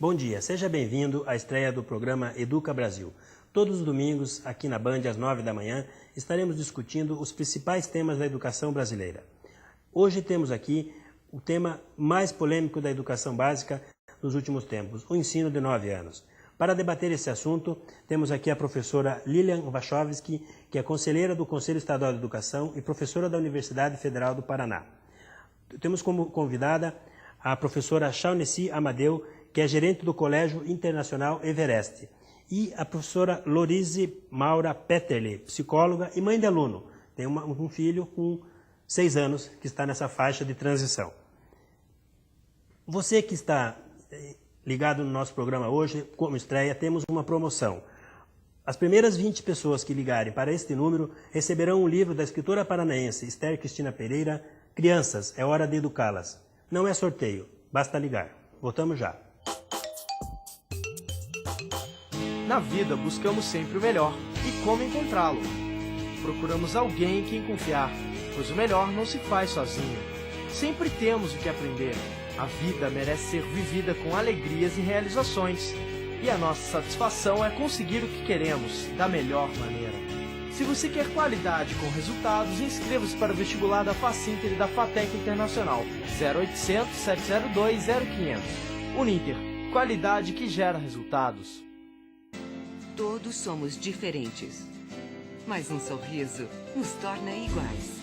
Bom dia, seja bem-vindo à estreia do programa Educa Brasil. Todos os domingos, aqui na Band, às 9 da manhã, estaremos discutindo os principais temas da educação brasileira. Hoje temos aqui o tema mais polêmico da educação básica nos últimos tempos, o ensino de 9 anos. Para debater esse assunto, temos aqui a professora Lilian Wachowski, que é conselheira do Conselho Estadual de Educação e professora da Universidade Federal do Paraná. Temos como convidada a professora Shaughnessy Amadeu, que é gerente do Colégio Internacional Everest, e a professora Lorise Maura Petterle, psicóloga e mãe de aluno. Tem um filho com 6 anos que está nessa faixa de transição. Você que está ligado no nosso programa hoje, como estreia, temos uma promoção. As primeiras 20 pessoas que ligarem para este número receberão um livro da escritora paranaense Esther Cristina Pereira, Crianças, é hora de educá-las. Não é sorteio, basta ligar. Voltamos já. Na vida, buscamos sempre o melhor. E como encontrá-lo? Procuramos alguém em quem confiar, pois o melhor não se faz sozinho. Sempre temos o que aprender. A vida merece ser vivida com alegrias e realizações. E a nossa satisfação é conseguir o que queremos, da melhor maneira. Se você quer qualidade com resultados, inscreva-se para o vestibular da Facinter e da FATEC Internacional. 0800 702 0500. Uninter. Qualidade que gera resultados. Todos somos diferentes, mas um sorriso nos torna iguais.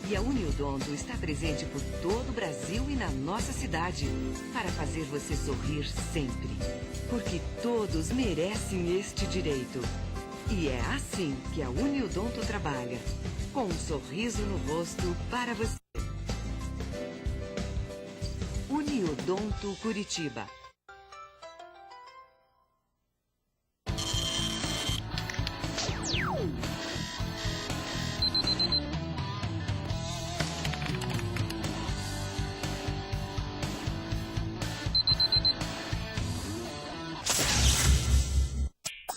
E a Uniodonto está presente por todo o Brasil e na nossa cidade, para fazer você sorrir sempre. Porque todos merecem este direito. E é assim que a Uniodonto trabalha, com um sorriso no rosto para você. Uniodonto Curitiba.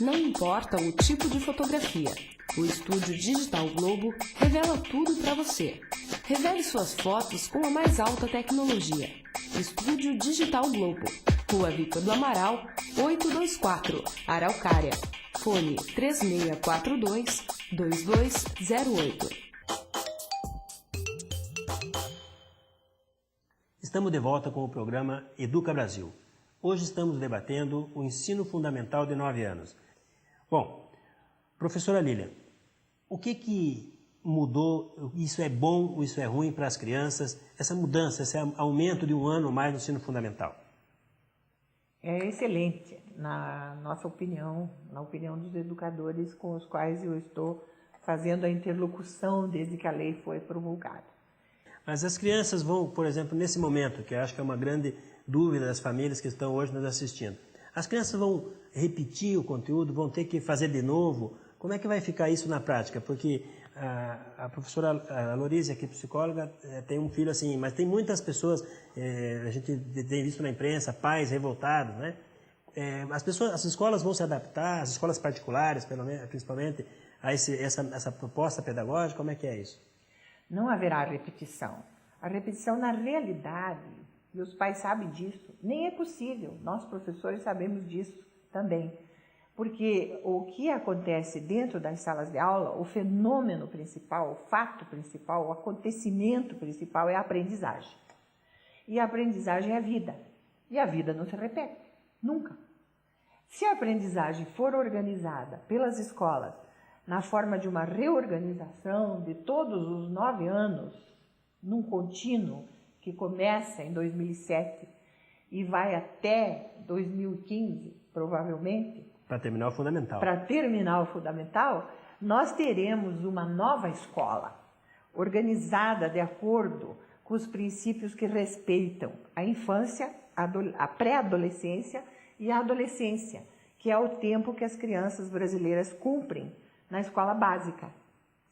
Não importa o tipo de fotografia, o Estúdio Digital Globo revela tudo para você. Revele suas fotos com a mais alta tecnologia. Estúdio Digital Globo, Rua Victor do Amaral, 824, Araucária. Fone 3642-2208. Estamos de volta com o programa Educa Brasil. Hoje estamos debatendo o ensino fundamental de 9 anos. Bom, professora Lilian, o que mudou? Isso é bom ou isso é ruim para as crianças? Essa mudança, esse aumento de um ano ou mais no ensino fundamental? É excelente, na nossa opinião, na opinião dos educadores com os quais eu estou fazendo a interlocução desde que a lei foi promulgada. Mas as crianças vão, por exemplo, nesse momento, que eu acho que é uma grande dúvida das famílias que estão hoje nos assistindo, as crianças vão repetir o conteúdo, vão ter que fazer de novo? Como é que vai ficar isso na prática? Porque a professora Lorise, aqui psicóloga, tem um filho assim, mas tem muitas pessoas, a gente tem visto na imprensa, pais revoltados, né? As escolas vão se adaptar, as escolas particulares, principalmente, a essa proposta pedagógica, como é que é isso? Não haverá repetição. A repetição, na realidade, e os pais sabem disso, nem é possível. Nós, professores, sabemos disso também. Porque o que acontece dentro das salas de aula, o fenômeno principal, o fato principal, o acontecimento principal é a aprendizagem. E a aprendizagem é a vida. E a vida não se repete, nunca. Se a aprendizagem for organizada pelas escolas na forma de uma reorganização de todos os 9 anos, num contínuo que começa em 2007 e vai até 2015, provavelmente, para terminar o fundamental. Para terminar o fundamental, nós teremos uma nova escola, organizada de acordo com os princípios que respeitam a infância, a pré-adolescência e a adolescência, que é o tempo que as crianças brasileiras cumprem na escola básica.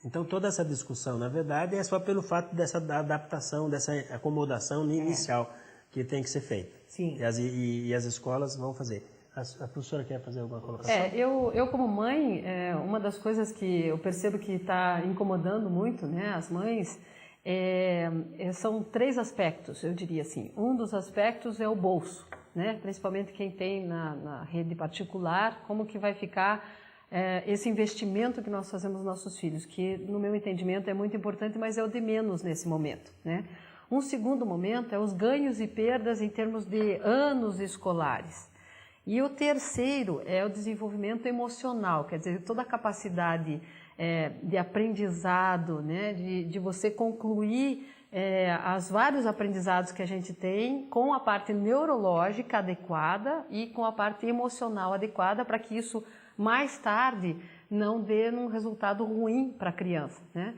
Então toda essa discussão, na verdade, é só pelo fato dessa adaptação, dessa acomodação inicial que tem que ser feita. Sim. E as escolas vão fazer. A professora quer fazer alguma colocação? Eu como mãe, uma das coisas que eu percebo que está incomodando muito, né, as mães, são 3 aspectos, eu diria assim. Um dos aspectos é o bolso. né? Principalmente quem tem na rede particular, como que vai ficar esse investimento que nós fazemos nos nossos filhos, que no meu entendimento é muito importante, mas é o de menos nesse momento, né? Um segundo momento é os ganhos e perdas em termos de anos escolares. E o terceiro é o desenvolvimento emocional, quer dizer, toda a capacidade de aprendizado, né? De você concluir os vários aprendizados que a gente tem com a parte neurológica adequada e com a parte emocional adequada para que isso mais tarde não dê um resultado ruim para a criança, né?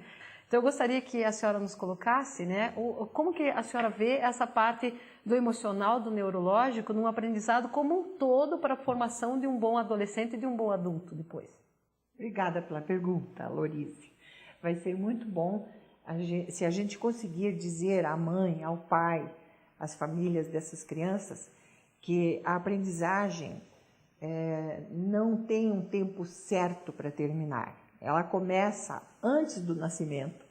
Então eu gostaria que a senhora nos colocasse, né, como que a senhora vê essa parte do emocional, do neurológico, num aprendizado como um todo para a formação de um bom adolescente e de um bom adulto depois. Obrigada pela pergunta, Lorice. Vai ser muito bom se a gente conseguir dizer à mãe, ao pai, às famílias dessas crianças, que a aprendizagem não tem um tempo certo para terminar. Ela começa antes do nascimento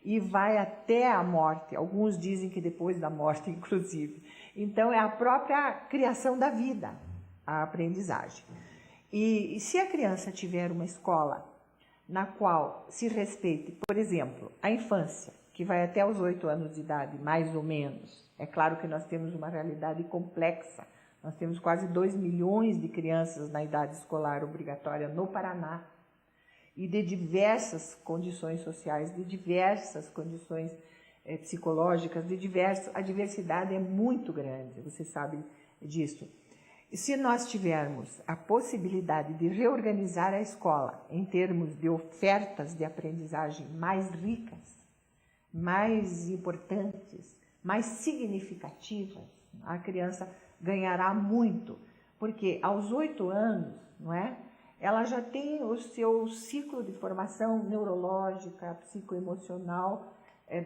e vai até a morte. Alguns dizem que depois da morte, inclusive. Então, é a própria criação da vida, a aprendizagem. E se a criança tiver uma escola na qual se respeite, por exemplo, a infância, que vai até os 8 anos de idade, mais ou menos. É claro que nós temos uma realidade complexa. Nós temos quase 2 milhões de crianças na idade escolar obrigatória no Paraná, e de diversas condições sociais, de diversas condições psicológicas, a diversidade é muito grande, você sabe disso. E se nós tivermos a possibilidade de reorganizar a escola em termos de ofertas de aprendizagem mais ricas, mais importantes, mais significativas, a criança ganhará muito, porque aos 8 anos, não é? Ela já tem o seu ciclo de formação neurológica, psicoemocional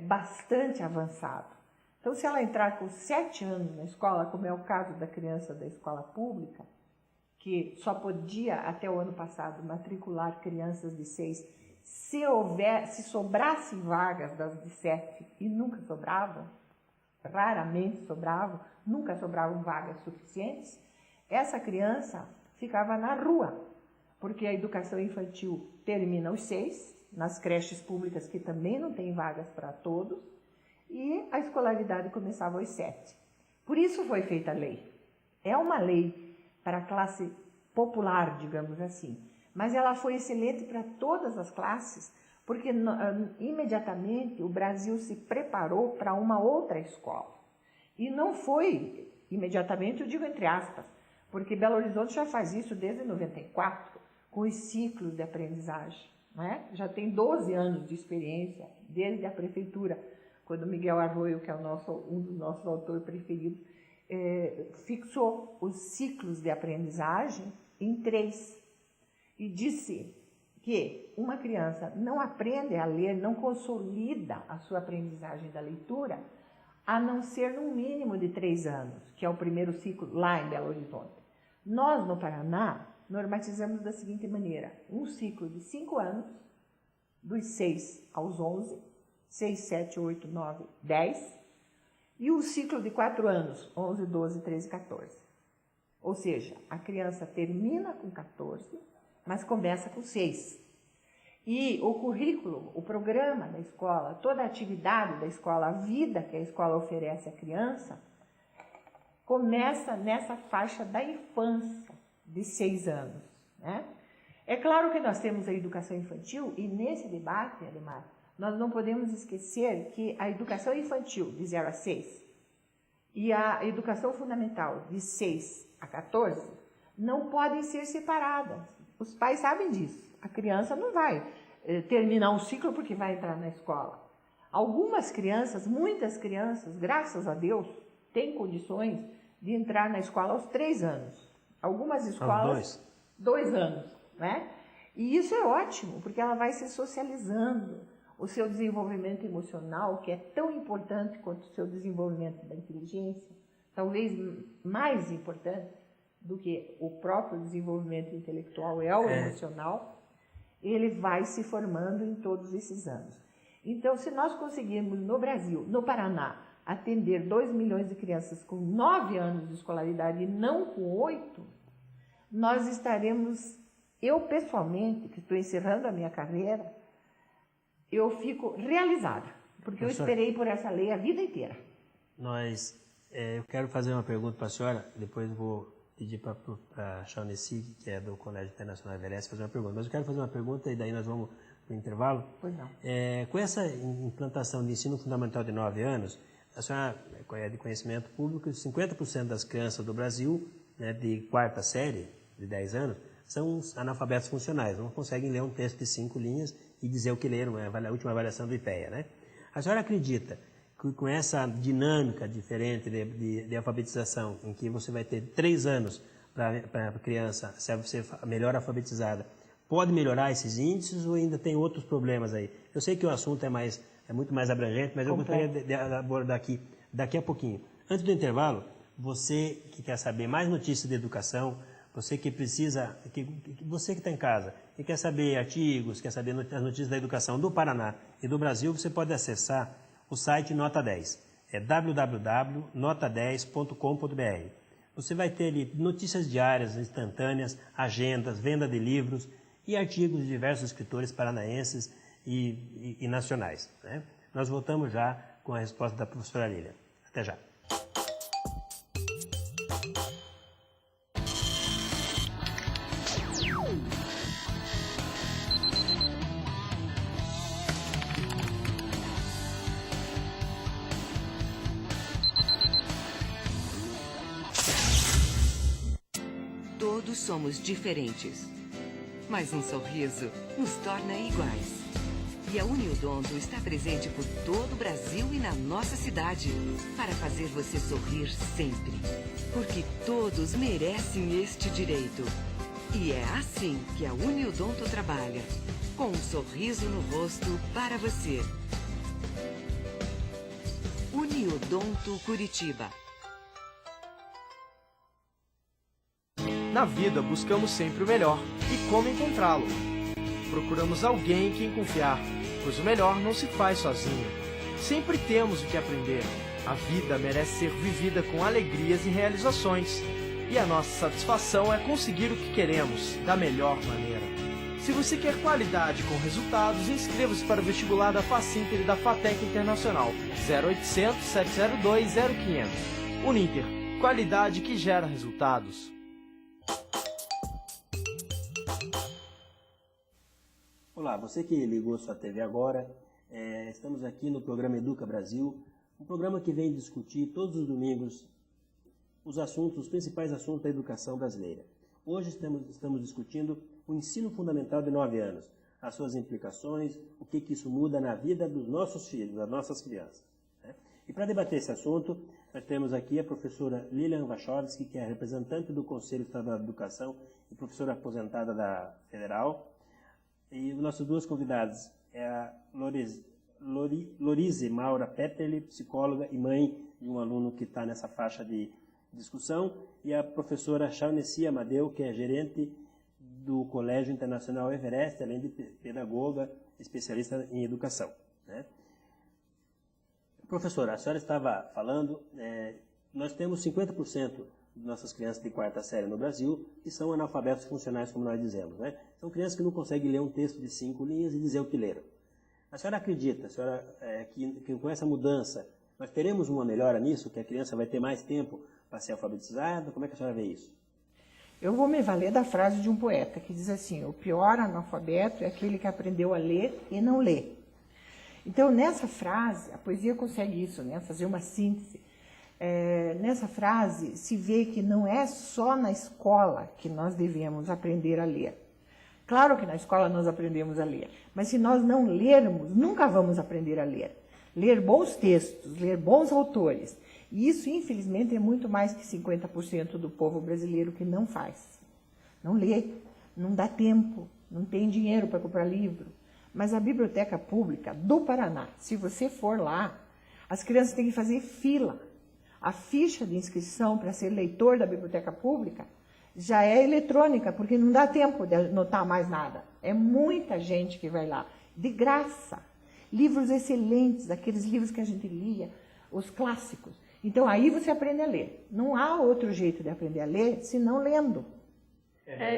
bastante avançado. Então, se ela entrar com 7 anos na escola, como é o caso da criança da escola pública, que só podia, até o ano passado, matricular crianças de 6, se sobrassem vagas das de 7, e nunca sobravam, raramente sobravam, nunca sobravam vagas suficientes, essa criança ficava na rua, porque a educação infantil termina aos 6, nas creches públicas que também não tem vagas para todos, e a escolaridade começava aos 7. Por isso foi feita a lei. É uma lei para a classe popular, digamos assim, mas ela foi excelente para todas as classes, porque imediatamente o Brasil se preparou para uma outra escola. E não foi imediatamente, eu digo entre aspas, porque Belo Horizonte já faz isso desde 94, com os ciclos de aprendizagem, né? Já tem 12 anos de experiência, desde a prefeitura, quando Miguel Arroio, que é um dos nossos autores preferidos, fixou os ciclos de aprendizagem em 3. E disse que uma criança não aprende a ler, não consolida a sua aprendizagem da leitura, a não ser no mínimo de 3 anos, que é o primeiro ciclo lá em Belo Horizonte. Nós, no Paraná, normatizamos da seguinte maneira: um ciclo de 5 anos, dos 6 aos 11, 6, 7, 8, 9, 10, e um ciclo de 4 anos, 11, 12, 13, 14. Ou seja, a criança termina com 14, mas começa com 6. E o currículo, o programa da escola, toda a atividade da escola, a vida que a escola oferece à criança, começa nessa faixa da infância, de 6 anos, né? É claro que nós temos a educação infantil e nesse debate, Ademar, nós não podemos esquecer que a educação infantil de 0 a 6 e a educação fundamental de 6 a 14 não podem ser separadas. Os pais sabem disso. A criança não vai terminar um ciclo porque vai entrar na escola. Algumas crianças, muitas crianças, graças a Deus, têm condições de entrar na escola aos 3 anos. Algumas escolas, 2 anos, né? E isso é ótimo, porque ela vai se socializando. O seu desenvolvimento emocional, que é tão importante quanto o seu desenvolvimento da inteligência, talvez mais importante do que o próprio desenvolvimento intelectual o emocional, ele vai se formando em todos esses anos. Então, se nós conseguirmos no Brasil, no Paraná, atender 2 milhões de crianças com 9 anos de escolaridade e não com 8, nós estaremos, eu pessoalmente, que estou encerrando a minha carreira, eu fico realizada, porque eu esperei por essa lei a vida inteira. Eu quero fazer uma pergunta para a senhora, depois vou pedir para a Shaughnessy, que é do Colégio Internacional Everest, fazer uma pergunta. Mas eu quero fazer uma pergunta e daí nós vamos para o intervalo. Pois não. Com essa implantação de ensino fundamental de 9 anos, a senhora é de conhecimento público, 50% das crianças do Brasil, né, de quarta série, de 10 anos, são analfabetos funcionais, não conseguem ler um texto de 5 linhas e dizer o que leram, a última avaliação do IPEA, né? A senhora acredita que com essa dinâmica diferente de alfabetização, em que você vai ter 3 anos para a criança ser melhor alfabetizada, pode melhorar esses índices ou ainda tem outros problemas aí? Eu sei que o assunto é muito mais abrangente, mas eu gostaria de abordar aqui daqui a pouquinho. Antes do intervalo, você que quer saber mais notícias de educação, você que precisa, você que está em casa e quer saber artigos, quer saber as notícias da educação do Paraná e do Brasil, você pode acessar o site Nota 10, é www.nota10.com.br. Você vai ter ali notícias diárias, instantâneas, agendas, venda de livros e artigos de diversos escritores paranaenses e nacionais, né? Nós voltamos já com a resposta da professora Lilian. Até já. Todos somos diferentes, mas um sorriso nos torna iguais. E a Uniodonto está presente por todo o Brasil e na nossa cidade para fazer você sorrir sempre. Porque todos merecem este direito. E é assim que a Uniodonto trabalha, com um sorriso no rosto para você. Uniodonto Curitiba. Na vida, buscamos sempre o melhor. E como encontrá-lo? Procuramos alguém em quem confiar, pois o melhor não se faz sozinho. Sempre temos o que aprender. A vida merece ser vivida com alegrias e realizações. E a nossa satisfação é conseguir o que queremos, da melhor maneira. Se você quer qualidade com resultados, inscreva-se para o vestibular da Facinter e da FATEC Internacional. 0800 702 0500. Uninter. Qualidade que gera resultados. Olá, você que ligou sua TV agora, estamos aqui no programa Educa Brasil, um programa que vem discutir todos os domingos os principais assuntos da educação brasileira. Hoje estamos discutindo o ensino fundamental de 9 anos, as suas implicações, o que isso muda na vida dos nossos filhos, das nossas crianças, né? E para debater esse assunto, nós temos aqui a professora Lilian Wachowski, que é representante do Conselho Estadual de Educação e professora aposentada da Federal. E os nossos duas convidados é a Lorize Maura Petterli, psicóloga e mãe de um aluno que está nessa faixa de discussão, e a professora Shaughnessy Amadeu, que é gerente do Colégio Internacional Everest, além de pedagoga, especialista em educação, né? Professora, a senhora estava falando, nós temos 50% de nossas crianças de quarta série no Brasil que são analfabetos funcionais, como nós dizemos, né? São crianças que não conseguem ler um texto de 5 linhas e dizer o que leram. A senhora acredita, que com essa mudança nós teremos uma melhora nisso, que a criança vai ter mais tempo para ser alfabetizada? Como é que a senhora vê isso? Eu vou me valer da frase de um poeta que diz assim: o pior analfabeto é aquele que aprendeu a ler e não lê. Então, nessa frase, a poesia consegue isso, né? Fazer uma síntese. Nessa frase se vê que não é só na escola que nós devemos aprender a ler. Claro que na escola nós aprendemos a ler, mas se nós não lermos, nunca vamos aprender a ler. Ler bons textos, ler bons autores. E isso, infelizmente, é muito mais que 50% do povo brasileiro que não faz. Não lê, não dá tempo, não tem dinheiro para comprar livro. Mas a Biblioteca Pública do Paraná, se você for lá, as crianças têm que fazer fila. A ficha de inscrição para ser leitor da Biblioteca Pública já é eletrônica, porque não dá tempo de anotar mais nada. É muita gente que vai lá, de graça. Livros excelentes, aqueles livros que a gente lia os clássicos. Então, aí você aprende a ler. Não há outro jeito de aprender a ler senão lendo.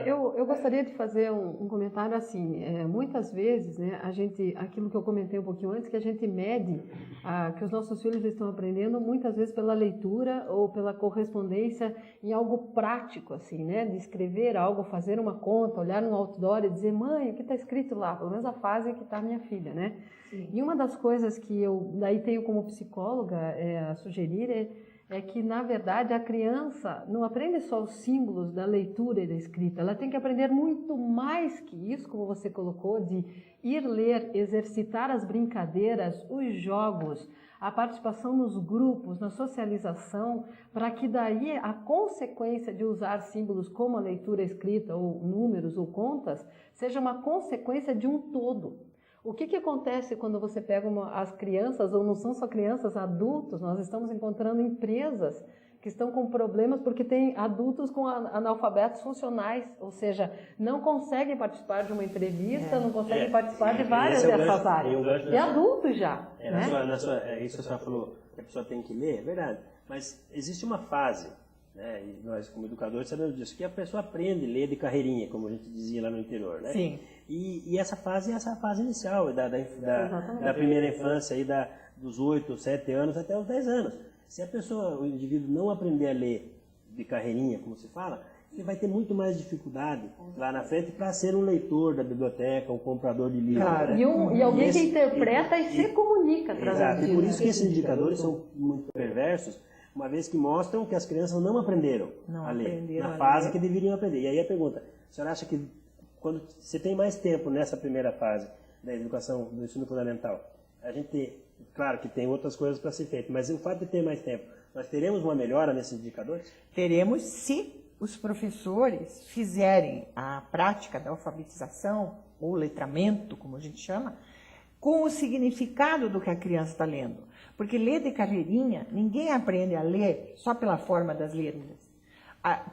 Eu gostaria de fazer um comentário assim. Muitas vezes, né, aquilo que eu comentei um pouquinho antes, que a gente mede que os nossos filhos estão aprendendo muitas vezes pela leitura ou pela correspondência em algo prático, assim, né, de escrever algo, fazer uma conta, olhar no outdoor e dizer, mãe, o que está escrito lá? Pelo menos a fase que está a minha filha, né? Sim. E uma das coisas que eu daí tenho como psicóloga a sugerir é que, na verdade, a criança não aprende só os símbolos da leitura e da escrita, ela tem que aprender muito mais que isso, como você colocou, de ir ler, exercitar as brincadeiras, os jogos, a participação nos grupos, na socialização, para que daí a consequência de usar símbolos como a leitura escrita, ou números, ou contas, seja uma consequência de um todo. O que acontece quando você pega as crianças, ou não são só crianças, adultos? Nós estamos encontrando empresas que estão com problemas porque tem adultos com analfabetos funcionais, ou seja, não conseguem participar de uma entrevista, não conseguem participar de várias dessas áreas. E adultos já. Isso que a senhora falou, que a pessoa tem que ler, é verdade. Mas existe uma fase, né, e nós como educadores sabemos disso, que a pessoa aprende a ler de carreirinha, como a gente dizia lá no interior, né? Sim. E essa fase é essa fase inicial, da primeira infância, aí dos 8, 7 anos até os 10 anos. Se a pessoa, o indivíduo não aprender a ler de carreirinha, como se fala, ele vai ter muito mais dificuldade lá na frente para ser um leitor da biblioteca, um comprador de livros. Claro. Né? E alguém que interpreta e se comunica através disso. E por isso que esses indicadores são muito perversos, uma vez que mostram que as crianças não aprenderam a ler na fase que deveriam aprender. E aí a pergunta, a senhora acha que quando você tem mais tempo nessa primeira fase da educação do ensino fundamental, a gente, claro que tem outras coisas para ser feito, mas o fato de ter mais tempo, nós teremos uma melhora nesses indicadores? Teremos, se os professores fizerem a prática da alfabetização, ou letramento, como a gente chama, com o significado do que a criança está lendo. Porque ler de carreirinha, ninguém aprende a ler só pela forma das letras.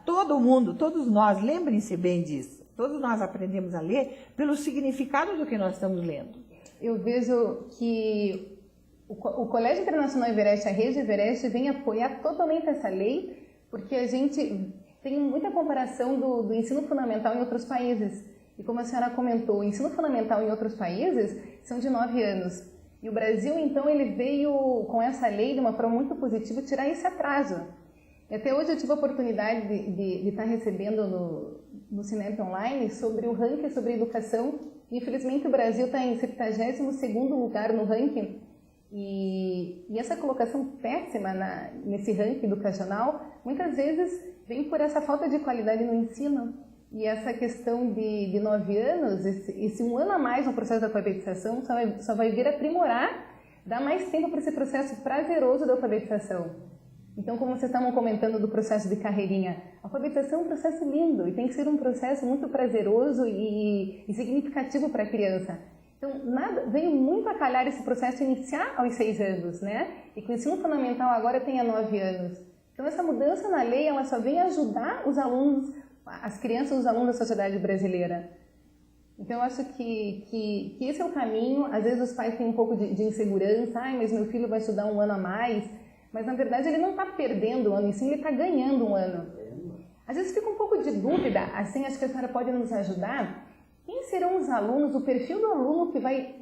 Todo mundo, todos nós, lembrem-se bem disso, todos nós aprendemos a ler pelo significado do que nós estamos lendo. Eu vejo que o Colégio Internacional Everest, a Rede Everest, vem apoiar totalmente essa lei, porque a gente tem muita comparação do ensino fundamental em outros países. E como a senhora comentou, o ensino fundamental em outros países são de 9 anos. E o Brasil, então, ele veio com essa lei de uma forma muito positiva tirar esse atraso. E até hoje eu tive a oportunidade de estar recebendo no Cinep Online sobre o ranking sobre educação. Infelizmente o Brasil está em 72º lugar no ranking. E essa colocação péssima nesse ranking educacional, muitas vezes vem por essa falta de qualidade no ensino. E essa questão de 9 anos, esse um ano a mais no processo da alfabetização, só vai vir aprimorar, dar mais tempo para esse processo prazeroso da alfabetização. Então, como vocês estavam comentando do processo de carreirinha, a alfabetização é um processo lindo e tem que ser um processo muito prazeroso e significativo para a criança. Então, veio muito a calhar esse processo iniciar aos 6 anos, né? E que o ensino fundamental agora tenha 9 anos. Então, essa mudança na lei, ela só vem ajudar os alunos, as crianças, os alunos da sociedade brasileira. Então, eu acho que esse é o caminho. Às vezes os pais têm um pouco de insegurança, mas meu filho vai estudar um ano a mais. Mas, na verdade, ele não está perdendo um ano, e sim ele está ganhando um ano. Às vezes fica um pouco de dúvida, assim, acho que a senhora pode nos ajudar. Quem serão os alunos, o perfil do aluno que vai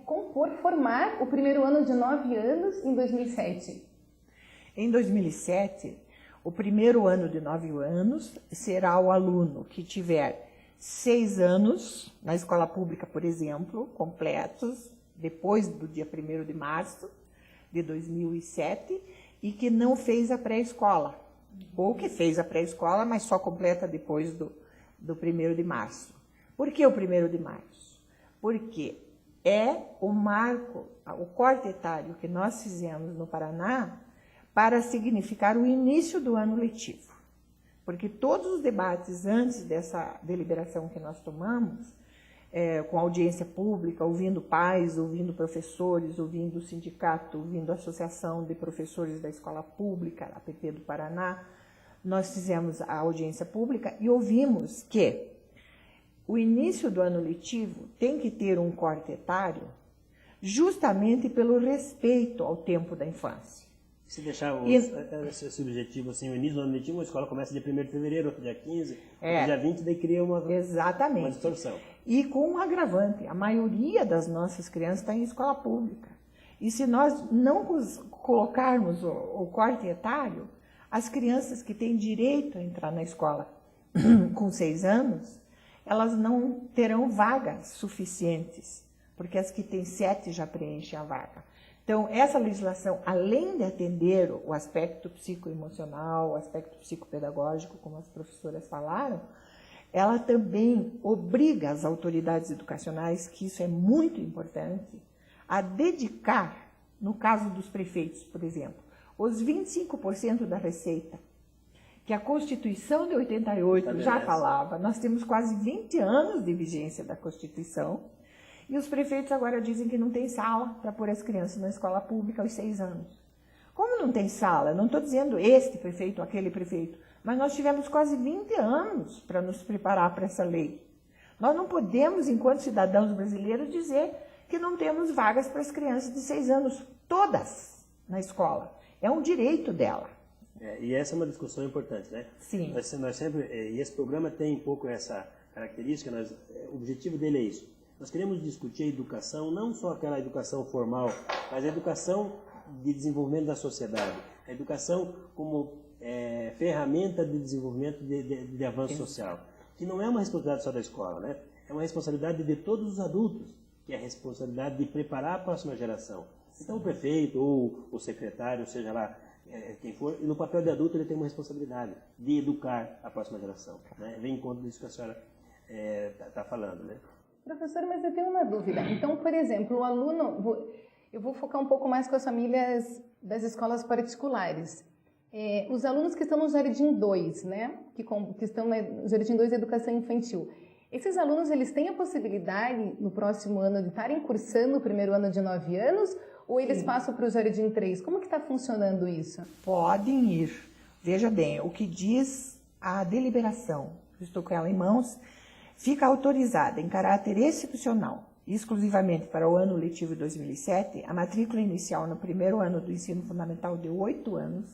formar o primeiro ano de 9 anos em 2007? Em 2007, o primeiro ano de 9 anos será o aluno que tiver 6 anos na escola pública, por exemplo, completos, depois do dia 1º de março de 2007, e que não fez a pré-escola, ou que fez a pré-escola, mas só completa depois do 1º de março. Por que o 1º de março? Porque é o marco, o corte etário que nós fizemos no Paraná para significar o início do ano letivo. Porque todos os debates antes dessa deliberação que nós tomamos, com audiência pública, ouvindo pais, ouvindo professores, ouvindo o sindicato, ouvindo a Associação de Professores da Escola Pública, a APP do Paraná, nós fizemos a audiência pública e ouvimos que o início do ano letivo tem que ter um corte etário justamente pelo respeito ao tempo da infância. Se deixar esse objetivo, assim, o início do ano letivo, a escola começa dia 1º de fevereiro, outro dia 15, outro dia 20, daí cria uma distorção. E com um agravante, a maioria das nossas crianças está em escola pública. E se nós não colocarmos o corte etário, as crianças que têm direito a entrar na escola com 6 anos, elas não terão vagas suficientes, porque as que têm 7 já preenchem a vaga. Então, essa legislação, além de atender o aspecto psicoemocional, o aspecto psicopedagógico, como as professoras falaram, ela também obriga as autoridades educacionais, que isso é muito importante, a dedicar, no caso dos prefeitos, por exemplo, os 25% da receita, que a Constituição de 88 já falava. Nós temos quase 20 anos de vigência da Constituição, e os prefeitos agora dizem que não tem sala para pôr as crianças na escola pública aos 6 anos. Como não tem sala? Não estou dizendo este prefeito, aquele prefeito, mas nós tivemos quase 20 anos para nos preparar para essa lei. Nós não podemos, enquanto cidadãos brasileiros, dizer que não temos vagas para as crianças de 6 anos, todas na escola. É um direito dela. E essa é uma discussão importante, né? Sim. Nós sempre, e esse programa tem um pouco essa característica, o objetivo dele é isso. Nós queremos discutir a educação, não só aquela educação formal, mas a educação de desenvolvimento da sociedade. A educação como ferramenta de desenvolvimento de avanço social. Que não é uma responsabilidade só da escola, né? É uma responsabilidade de todos os adultos, que é a responsabilidade de preparar a próxima geração. Então o prefeito ou o secretário, seja lá quem for, no papel de adulto ele tem uma responsabilidade de educar a próxima geração. Né? Vem em conta disso que a senhora está falando, né? Professora, mas eu tenho uma dúvida. Então, por exemplo, o aluno... Eu vou focar um pouco mais com as famílias das escolas particulares. Os alunos que estão no Jardim 2, né? Que estão no Jardim 2 de Educação Infantil. Esses alunos, eles têm a possibilidade, no próximo ano, de estarem cursando o primeiro ano de 9 anos? Ou eles passam para o Jardim 3? Como que está funcionando isso? Podem ir. Veja bem, o que diz a deliberação, estou com ela em mãos, fica autorizada em caráter excepcional, exclusivamente para o ano letivo 2007, a matrícula inicial no primeiro ano do ensino fundamental de 8 anos,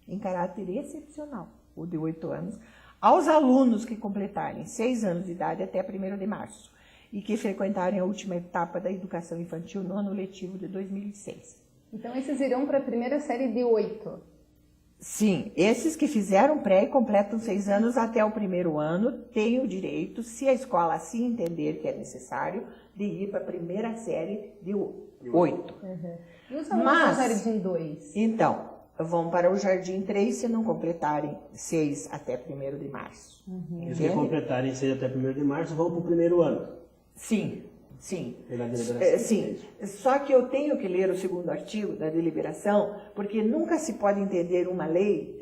em caráter excepcional, o de 8 anos, aos alunos que completarem 6 anos de idade até 1º de março e que frequentarem a última etapa da educação infantil no ano letivo de 2006. Então, esses irão para a primeira série de 8? Sim, esses que fizeram pré e completam 6 anos até o primeiro ano têm o direito, se a escola assim entender que é necessário, de ir para a primeira série de 8. Uhum. E os alunos do Jardim 2? Então, vão para o Jardim 3 se não completarem 6 até 1º de março. Uhum. E se completarem 6 até 1º de março, vão para o primeiro ano. Sim. Sim, só que eu tenho que ler o 2º artigo da deliberação, porque nunca se pode entender uma lei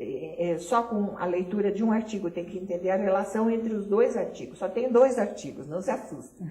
só com a leitura de um artigo, tem que entender a relação entre os 2 artigos. Só tem 2 artigos, não se assusta.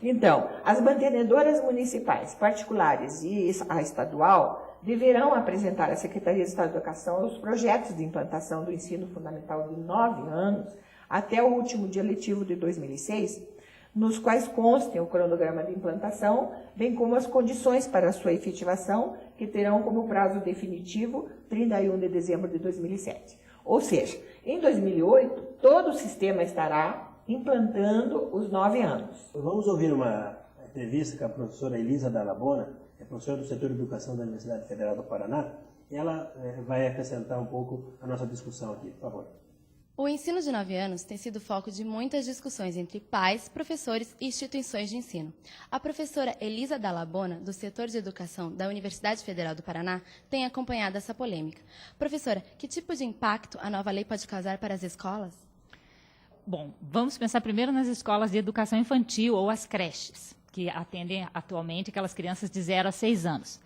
Então, as mantenedoras municipais, particulares e a estadual deverão apresentar à Secretaria de Estado de Educação os projetos de implantação do ensino fundamental de 9 anos até o último dia letivo de 2006, nos quais constem o cronograma de implantação, bem como as condições para a sua efetivação, que terão como prazo definitivo 31 de dezembro de 2007. Ou seja, em 2008, todo o sistema estará implantando os 9 anos. Vamos ouvir uma entrevista com a professora Elisa Dalla Bona, é professora do setor de educação da Universidade Federal do Paraná, e ela vai acrescentar um pouco a nossa discussão aqui, por favor. O ensino de 9 anos tem sido foco de muitas discussões entre pais, professores e instituições de ensino. A professora Elisa Dalla Bona, do setor de educação da Universidade Federal do Paraná, tem acompanhado essa polêmica. Professora, que tipo de impacto a nova lei pode causar para as escolas? Bom, vamos pensar primeiro nas escolas de educação infantil ou as creches, que atendem atualmente aquelas crianças de 0 a 6 anos.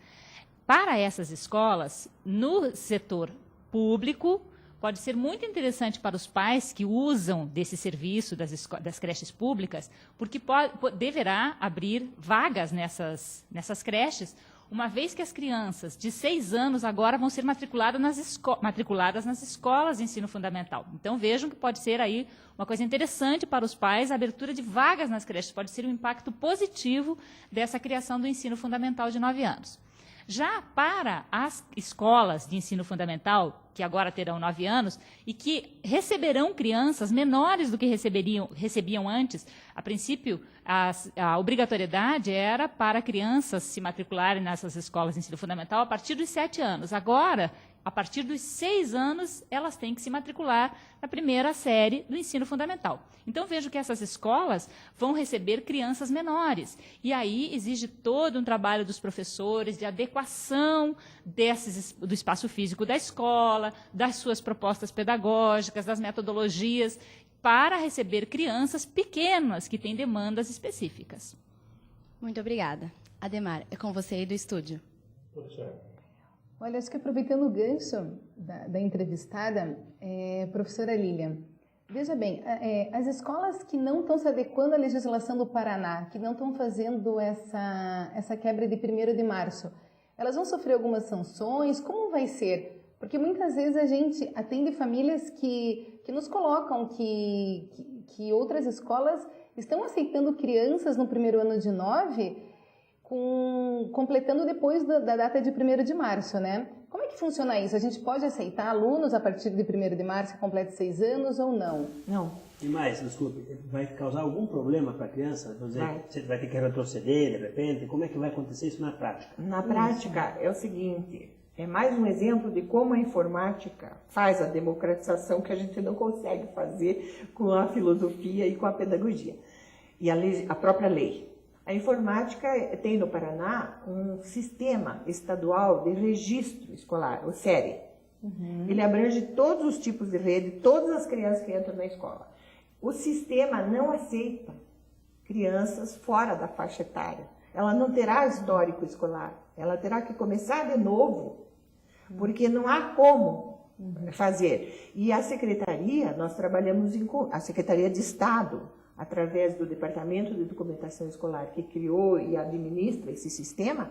Para essas escolas, no setor público, pode ser muito interessante para os pais que usam desse serviço das creches públicas, porque deverá abrir vagas nessas creches, uma vez que as crianças de 6 anos agora vão ser matriculadas nas escolas de ensino fundamental. Então, vejam que pode ser aí uma coisa interessante para os pais, a abertura de vagas nas creches, pode ser um impacto positivo dessa criação do ensino fundamental de 9 anos. Já para as escolas de ensino fundamental, que agora terão 9 anos, e que receberão crianças menores do que recebiam antes, a princípio, a obrigatoriedade era para crianças se matricularem nessas escolas de ensino fundamental a partir dos 7 anos. Agora, a partir dos 6 anos, elas têm que se matricular na primeira série do ensino fundamental. Então, vejo que essas escolas vão receber crianças menores. E aí exige todo um trabalho dos professores de adequação do espaço físico da escola, das suas propostas pedagógicas, das metodologias, para receber crianças pequenas que têm demandas específicas. Muito obrigada. Ademar, é com você aí do estúdio. Olha, acho que aproveitando o gancho da entrevistada, professora Lilian, veja bem, as escolas que não estão se adequando à legislação do Paraná, que não estão fazendo essa quebra de 1º de março, elas vão sofrer algumas sanções? Como vai ser? Porque muitas vezes a gente atende famílias que nos colocam que outras escolas estão aceitando crianças no primeiro ano de 9, completando depois da data de 1º de março, né? Como é que funciona isso? A gente pode aceitar alunos a partir de 1º de março que completam 6 anos ou não? Não. E mais, desculpe, vai causar algum problema para a criança? Você vai ter que retroceder, de repente? Como é que vai acontecer isso na prática? Na prática, é o seguinte, é mais um exemplo de como a informática faz a democratização que a gente não consegue fazer com a filosofia e com a pedagogia. E a própria lei. A informática tem no Paraná um sistema estadual de registro escolar, o SERE. Ele abrange todos os tipos de rede, todas as crianças que entram na escola. O sistema não aceita crianças fora da faixa etária. Ela não terá histórico escolar, ela terá que começar de novo, porque não há como fazer. E a secretaria, nós trabalhamos a Secretaria de Estado, através do Departamento de Documentação Escolar, que criou e administra esse sistema,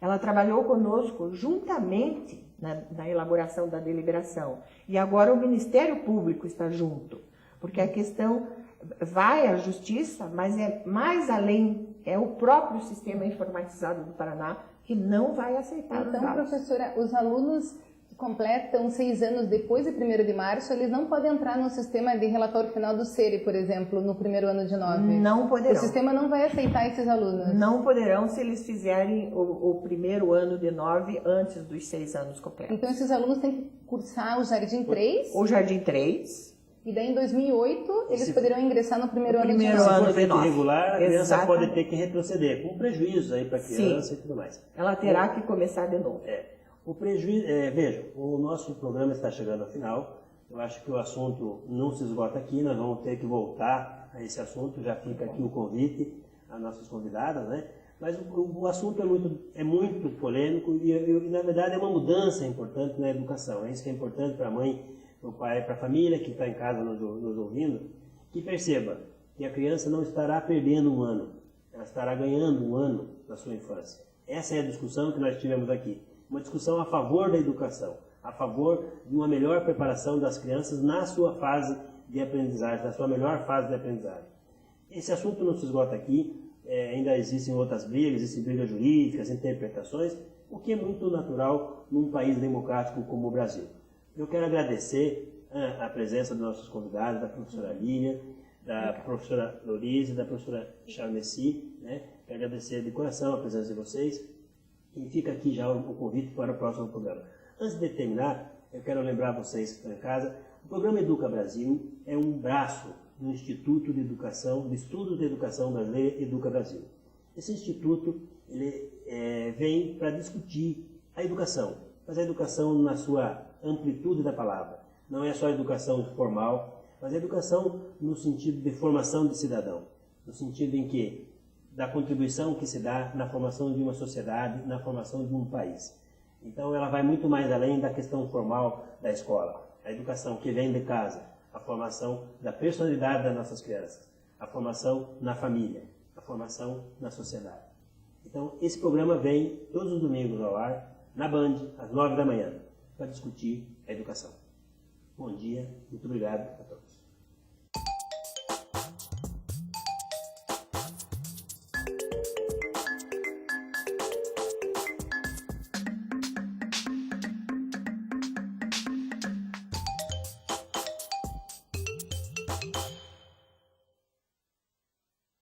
ela trabalhou conosco juntamente na elaboração da deliberação. E agora o Ministério Público está junto, porque a questão vai à Justiça, mas é mais além, é o próprio sistema informatizado do Paraná que não vai aceitar os dados. Então, professora, os alunos que completam 6 anos depois de 1º de março, eles não podem entrar no sistema de relatório final do SERE, por exemplo, no primeiro ano de 9? Não poderão. O sistema não vai aceitar esses alunos? Não poderão se eles fizerem o primeiro ano de 9 antes dos 6 anos completos. Então, esses alunos têm que cursar o Jardim 3? O Jardim 3. E daí, em 2008, eles poderão ingressar no primeiro ano de 9. Se for feito irregular, a criança pode ter que retroceder, com prejuízo aí para a criança. Sim. E tudo mais. Ela terá que começar de novo. O prejuízo, veja, o nosso programa está chegando ao final. Eu acho que o assunto não se esgota aqui, nós vamos ter que voltar a esse assunto. Já fica aqui o convite às nossas convidadas, né? Mas o assunto é muito polêmico e, na verdade, é uma mudança importante na educação. É isso que é importante para a mãe, para o pai, para a família que está em casa nos ouvindo, que perceba que a criança não estará perdendo um ano, ela estará ganhando um ano da sua infância. Essa é a discussão que nós tivemos aqui. Uma discussão a favor da educação, a favor de uma melhor preparação das crianças na sua fase de aprendizagem, na sua melhor fase de aprendizagem. Esse assunto não se esgota aqui, ainda existem outras brigas, existem brigas jurídicas, interpretações, o que é muito natural num país democrático como o Brasil. Eu quero agradecer a presença dos nossos convidados, da professora Lilian, da professora Lorise, da professora Charmessi, né? Quero agradecer de coração a presença de vocês. E fica aqui já o convite para o próximo programa. Antes de terminar, eu quero lembrar vocês que estão em casa, o programa Educa Brasil é um braço do Instituto de Educação, de Estudos de Educação Brasileira, Educa Brasil. Esse instituto ele vem para discutir a educação, mas a educação na sua amplitude da palavra. Não é só a educação formal, mas a educação no sentido de formação de cidadão, no sentido em que da contribuição que se dá na formação de uma sociedade, na formação de um país. Então, ela vai muito mais além da questão formal da escola. A educação que vem de casa, a formação da personalidade das nossas crianças, a formação na família, a formação na sociedade. Então, esse programa vem todos os domingos ao ar, na Band, às 9 da manhã, para discutir a educação. Bom dia, muito obrigado a todos.